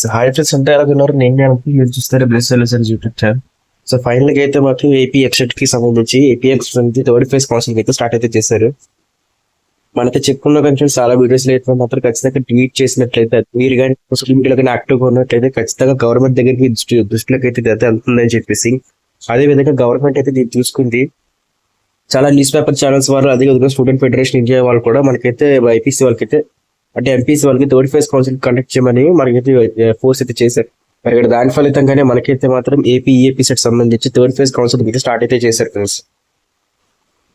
So hi friends, అంటే ఎలా ఉన్నారు? నేను మీరు చూస్తారు bless solutions YouTube channel. So final గా అయితే మాత్రం ఏపీ ఎక్సెట్ కి సంబంధించి ఏపీ ఎక్సెట్ థర్డ్ ఫేజ్ కౌన్సిలింగ్ అయితే స్టార్ట్ అయితే చేశారు. మనకి చెప్పుకున్న కొంచెం చాలా వీడియోస్ లేకపోతే మాత్రం ఖచ్చితంగా ట్వీట్ చేసినట్లయితే మీరు కానీ సోషల్ మీడియాలో కానీ యాక్టివ్ గా ఉన్నట్లయితే ఖచ్చితంగా గవర్నమెంట్ దగ్గరికి దృష్టిలోకి అయితే ఇది వెళ్తుందని చెప్పేసి, అదే విధంగా గవర్నమెంట్ అయితే దీన్ని చూసుకుంది. చాలా న్యూస్ పేపర్ ఛానల్స్ వారు, అదే విధంగా స్టూడెంట్ ఫెడరేషన్ ఇండియా వాళ్ళు కూడా మనకైతే ఐపీసీ వాళ్ళకైతే అంటే ఎంపీసీ వాళ్ళకి థర్డ్ ఫేజ్ కౌన్సిల్ కండక్ట్ చేయమని మనకైతే ఫోర్స్ అయితే చేశారు. మరి ఇక్కడ దాని ఫలితంగానే మనకైతే మాత్రం ఏపీ సెట్ సంబంధించి థర్డ్ ఫేజ్ కౌన్సిలింగ్ అయితే స్టార్ట్ అయితే చేశారు ఫ్రెండ్స్.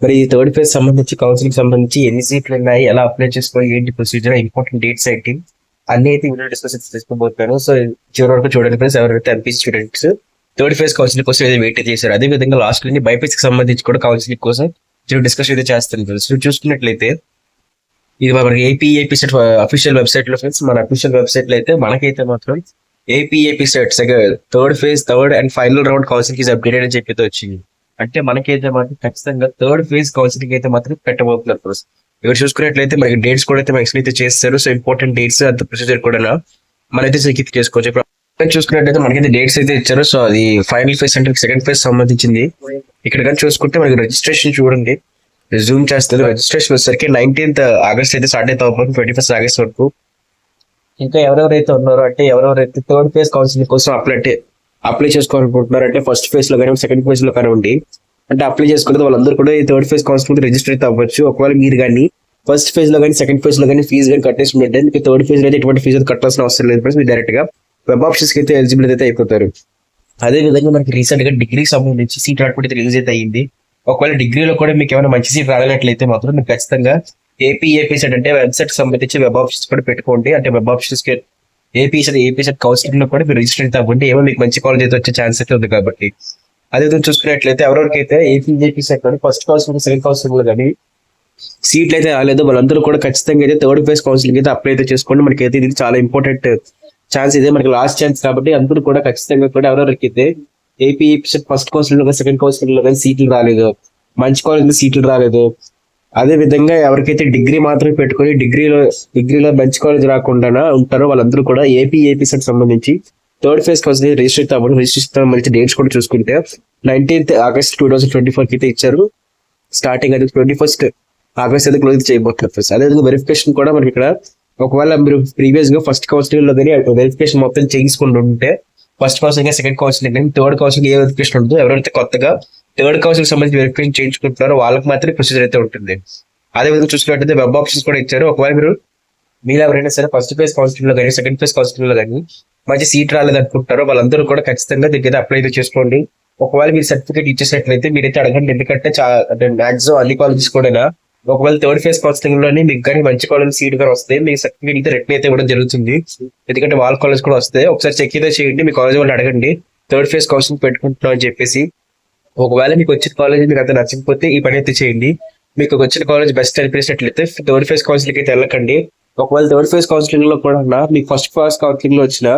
మరి ఈ థర్డ్ ఫేజ్ సంబంధించి కౌన్సిలింగ్ సంబంధించి ఎన్ని సీట్లు ఉన్నాయి, ఎలా అప్లై చేసుకోవాలి, ఏంటి ప్రొసీజర్, ఇంపార్టెంట్ డేట్స్ ఏంటి అన్ని అయితే వీడియో డిస్కస్ చేసుకోబోతున్నాను. సో చివరి వరకు చూడండి ఫ్రెండ్స్. ఎవరైతే MPC students third phase counselling కోసం ఏదో వెయిట్ చేశారు, అదే విధంగా లాస్ట్ లో బైపీసీకి సంబంధించి కూడా కౌన్సిలింగ్ కోసం డిస్కస్ అయితే చేస్తాను ఫ్రెండ్స్. చూసుకున్నట్లయితే ఇది మనకి ఏపీ సెట్ అఫీషియల్ వెబ్సైట్ లో ఫ్రెండ్స్, మన అఫీషియల్ వెబ్సైట్ లో అయితే మనకైతే మాత్రం AP set third phase and final round counselling is updated అని చెప్పి వచ్చింది. అంటే మనకైతే మాత్రం ఖచ్చితంగా థర్డ్ ఫేజ్ కౌన్సిలింగ్ అయితే మాత్రం పెట్టబోతున్నారు ఫ్రెండ్స్. ఇక్కడ చూసుకున్నట్లయితే మనకి డేట్స్ కూడా అయితే మనకి అయితే చేస్తారు. సో ఇంపార్టెంట్ డేట్స్ అంత ప్రొసీజర్ కూడా మనైతే చెక్ చేసుకోవచ్చు. ఇప్పుడు చూసుకున్నట్లయితే మనకైతే డేట్స్ అయితే ఇచ్చారు. సో అది ఫైనల్ ఫేజ్ అంటే సెకండ్ ఫేజ్ సంబంధించింది. ఇక్కడ కానీ చూసుకుంటే మనకి రిజిస్ట్రేషన్ చూడండి, రిజ్యూమ్ చేస్తుంది. రిజిస్ట్రేషన్ వచ్చేసరికి 19th ఆగస్ట్ అయితే స్టార్ట్ అయితే అవుతుంది, 21st ఆగస్ట్ వరకు. ఇంకా ఎవరెవరైతే ఉన్నారో అంటే ఎవరెవరైతే థర్డ్ ఫేజ్ కౌన్సిలింగ్ కోసం అప్లై చేసుకోవాలనుకుంటున్నారు అంటే ఫస్ట్ ఫేజ్ లో కానీ సెకండ్ ఫేజ్ లో కానివ్వండి, అంటే అప్లై చేసుకుంటే వాళ్ళందరూ కూడా ఈ థర్డ్ ఫేజ్ కౌన్సిలింగ్ రిజిస్టర్ అయితే అవ్వచ్చు. ఒకవేళ మీరు కానీ ఫస్ట్ ఫేజ్ లో కానీ సెకండ్ ఫేజ్ లో కానీ ఫీజు కానీ కట్టేసుకుంటే మీకు థర్డ్ ఫేజ్ లో అయితే ఎటువంటి ఫీజు కట్టాల్సిన అవసరం లేదు. మీరు డైరెక్ట్ గా వెబ్ ఆప్షన్స్ కి అయితే ఎలిజిబుల్ అయితే అయిపోతారు. అదే విధంగా మనకి రీసెంట్ గా డిగ్రీకి సంబంధించి సీట్ అలాట్మెంట్ రిలీజ్ అయితే అయ్యింది. ఒకవేళ డిగ్రీలో కూడా మీకు ఏమైనా మంచి సీట్ రాలేనట్లయితే మాత్రం మీకు ఖచ్చితంగా ఏపీ సెట్ అంటే వెబ్సైట్ సంబంధించి వెబ్ ఆప్షన్స్ కూడా పెట్టుకోండి. అంటే వెబ్ ఆప్షన్స్ కి ఏపీ సెట్ కౌన్సిలింగ్ లో కూడా మీరు రిజిస్టర్ అయితే అవ్వండి. ఏమో మీకు మంచి కాలేజ్ అయితే వచ్చే ఛాన్స్ అయితే ఉంది కాబట్టి. అదే విధంగా చూసుకున్నట్లయితే ఎవరెవరికైతే ఏపీ సెట్ కానీ ఫస్ట్ కౌన్సిలింగ్ సెకండ్ కౌన్సిలింగ్ లో కానీ సీట్లు అయితే రాలేదు, వాళ్ళందరూ కూడా ఖచ్చితంగా అయితే థర్డ్ ఫేజ్ కౌన్సిలింగ్ అయితే అప్లై అయితే చేసుకోండి. మనకైతే ఇది చాలా ఇంపార్టెంట్ ఛాన్స్, ఇదే మనకి లాస్ట్ ఛాన్స్ కాబట్టి అందరూ కూడా ఖచ్చితంగా కూడా ఎవరెవరికైతే ఏపీ సెట్ ఫస్ట్ కౌన్సిలింగ్ లో సెకండ్ కౌన్సిలింగ్ లో కానీ సీట్లు రాలేదు, మంచి కాలేజ్ సీట్లు రాలేదు, అదే విధంగా ఎవరికైతే డిగ్రీ మాత్రమే పెట్టుకుని డిగ్రీలో మంచి కాలేజ్ రాకుండా ఉంటారో వాళ్ళందరూ కూడా ఏపీ సెట్ సంబంధించి థర్డ్ ఫేజ్ కౌన్సిలింగ్ రిజిస్ట్రేషన్ మంచి డేట్స్ కూడా చూసుకుంటే 19th ఆగస్ట్ 2024 కి అయితే ఇచ్చారు. స్టార్టింగ్ అయితే 21st ఆగస్ట్ అయితే క్లోజ్ చేయబోతున్నారు ఫస్ట్. అదేవిధంగా వెరిఫికేషన్ కూడా మనకి ఇక్కడ ఒకవేళ మీరు ప్రీవియస్ గా ఫస్ట్ కౌన్సిలింగ్ లో కానీ వెరిఫికేషన్ మొత్తం చేసుకుంటుంటే ఫస్ట్ కౌన్సిలింగ్ సెకండ్ కౌన్సిలింగ్ కానీ థర్డ్ కౌన్సిలింగ్ ఏ వెరిఫికేషన్ ఉంటుందో, ఎవరైతే కొత్తగా థర్డ్ కౌన్సిలింగ్ సంబంధించి వెరిఫికేషన్ చేయించుకుంటున్నారో వాళ్ళకి మాత్రమే ప్రొసీజర్ అయితే ఉంటుంది. అదే విధంగా చూసుకున్నట్లయితే వెబ్ ఆప్షన్స్ కూడా ఇచ్చారు. ఒకవేళ మీరు ఎవరైనా సరే ఫస్ట్ ఫేజ్ కౌన్సిలింగ్ లో కానీ సెకండ్ ఫేజ్ కౌన్సిలింగ్ లో కానీ మంచి సీట్ రాలేదనుకుంటారో వాళ్ళందరూ కూడా ఖచ్చితంగా దీనికి అప్లై అయితే చేసుకోండి. ఒకవేళ మీరు సర్టిఫికేట్ ఇచ్చేసినట్లయితే మీరైతే అడగండి, ఎందుకంటే మాక్సిమం అన్ని కాలేజెస్ కూడా ఒకవేళ థర్డ్ ఫేజ్ కౌన్సిలింగ్ లోనే మీకు కానీ మంచి కాలేజ్ సీట్ కానీ వస్తే మీకు సర్టిఫికేట్ అయితే రిటర్న్ అయితే ఇవ్వడం జరుగుతుంది. ఎందుకంటే వాళ్ళ కాలేజ్ కూడా వస్తే ఒకసారి చెక్ అయితే చేయండి, మీ కాలేజ్ వాళ్ళు అడగండి థర్డ్ ఫేజ్ కౌన్సిలింగ్ పెట్టుకుంటున్నాం అని చెప్పేసి. ఒకవేళ మీకు వచ్చిన కాలేజ్ మీకు అంత నచ్చకపోతే ఈ పని అయితే చేయండి. మీకు వచ్చిన కాలేజ్ బెస్ట్ అనిపించినట్లయితే థర్డ్ ఫేజ్ కౌన్సిలింగ్ అయితే వెళ్ళకండి. ఒకవేళ థర్డ్ ఫేజ్ కౌన్సిలింగ్ లో కూడా మీకు ఫస్ట్ ఫేజ్ కౌన్సిలింగ్ లో వచ్చిన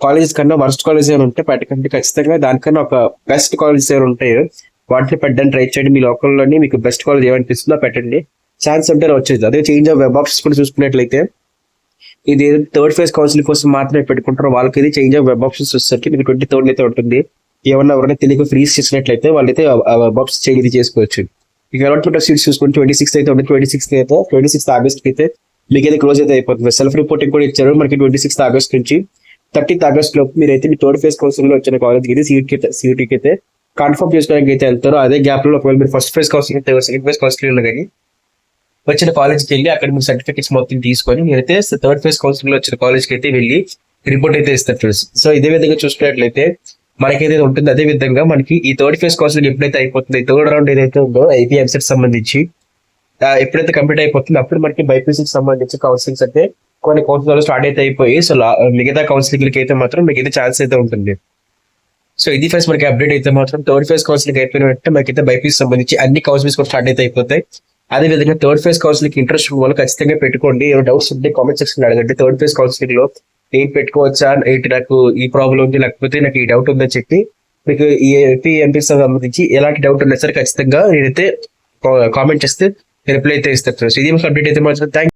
కాలేజెస్ కన్నా వర్స్ట్ కాలేజ్ ఏమైనా ఉంటే పెట్టకండి. ఖచ్చితంగా దానికన్నా ఒక బెస్ట్ కాలేజెస్ ఏమైనా ఉంటాయో వాటిని పెట్టడానికి ట్రై చేయండి. మీ లోకల్లోని మీకు బెస్ట్ కాలేజ్ ఏమనిపిస్తుందో పెట్టండి, ఛాన్స్ ఉంటే వచ్చేది. అదే చేంజ్ ఆఫ్ వెబ్ ఆప్షన్స్ కూడా చూసుకున్నట్లయితే ఇది థర్డ్ ఫేజ్ కౌన్సిలింగ్ కోసం మాత్రమే పెట్టుకుంటారో వాళ్ళకి ఇది చేంజ్ ఆఫ్ వెబ్ ఆప్షన్స్ వచ్చేసరికి మీకు 23rd అయితే ఉంటుంది. ఎవరైనా తెలియక ఫ్రీజ్ చేసినట్లయితే వాళ్ళైతే వెబ్ ఆప్షన్స్ చేంజ్ చేసుకోవచ్చు. ఇక అలాట్మెంట్ ఆఫ్ సీట్స్ చూసుకుంటే 26th అయితే ఉంటుంది. 26th ఆగస్ట్ అయితే మీకు అయితే క్లోజ్ అయితే అయిపోతుంది. సెల్ఫ్ రిపోర్టింగ్ కూడా ఇచ్చారు మనకి 26th ఆగస్ట్ నుంచి 30th ఆగస్ట్ లోపు మీరైతే మీ థర్డ్ ఫేజ్ కౌన్సిలింగ్ లో వచ్చిన కాలేజ్కి అయితే సీట్కి అయితే కన్ఫర్మ్ చేసుకోవడానికి అయితే వెళ్తారో అదే గ్యాప్ లో ఒకవేళ మీరు first phase counselling second phase counselling లో కానీ వచ్చిన కాలేజ్కి వెళ్ళి అక్కడ మీరు సర్టిఫికేట్స్ మొత్తం తీసుకొని మీరైతే థర్డ్ ఫేజ్ కౌన్సిలింగ్ లో వచ్చిన కాలేజ్కి అయితే వెళ్ళి రిపోర్ట్ అయితే ఇస్తారు ఫ్రెండ్స్. సో ఇదే విధంగా చూసుకున్నట్లయితే మనకైతే ఉంటుంది. అదే విధంగా మనకి ఈ థర్డ్ ఫేజ్ కౌన్సిలింగ్ ఎప్పుడైతే అయిపోతుంది, థర్డ్ రౌండ్ ఏదైతే ఉందో ఐపీ ఎంసెట్ సంబంధించి ఎప్పుడైతే కంప్లీట్ అయిపోతుందో అప్పుడు మనకి బైపీసీకి సంబంధించి కౌన్సిలింగ్స్ అయితే కొన్ని కోర్సులు స్టార్ట్ అయితే అయిపోయి సో మిగతా కౌన్సిలింగ్లకి అయితే మాత్రం మీకు అయితే ఛాన్స్ అయితే ఉంటుంది. సో ఇది ఫస్ట్ మనకి అప్డేట్ అయితే మాత్రం థర్డ్ ఫేజ్ కౌన్సిలింగ్ అయిపోయిన వెంటనే మనకైతే బైపీసీ సంబంధించి అన్ని కౌన్సిలింగ్స్ కూడా స్టార్ట్ అయితే అయిపోతాయి. అదే విధంగా థర్డ్ ఫేజ్ కౌన్సిలింగ్ ఇంట్రెస్ట్ వాళ్ళు ఖచ్చితంగా పెట్టుకోండి. ఏమైనా డౌట్స్ ఉంటే కామెంట్ సెక్షన్ అడగండి. థర్డ్ ఫేజ్ కౌన్సిలింగ్ లో నేను పెట్టుకోవచ్చా, ఏంటి నాకు ఈ ప్రాబ్లం ఉంది లేకపోతే నాకు ఈ డౌట్ ఉందని చెప్పి మీకు ఈ ఏపీ ఎంపీసీ సంబంధించి ఎలాంటి డౌట్ ఉన్నా సరే ఖచ్చితంగా నేనైతే కామెంట్ చేస్తే రిప్లై అయితే ఇస్తాను. ఇది అప్డేట్ అయితే మాత్రం థ్యాంక్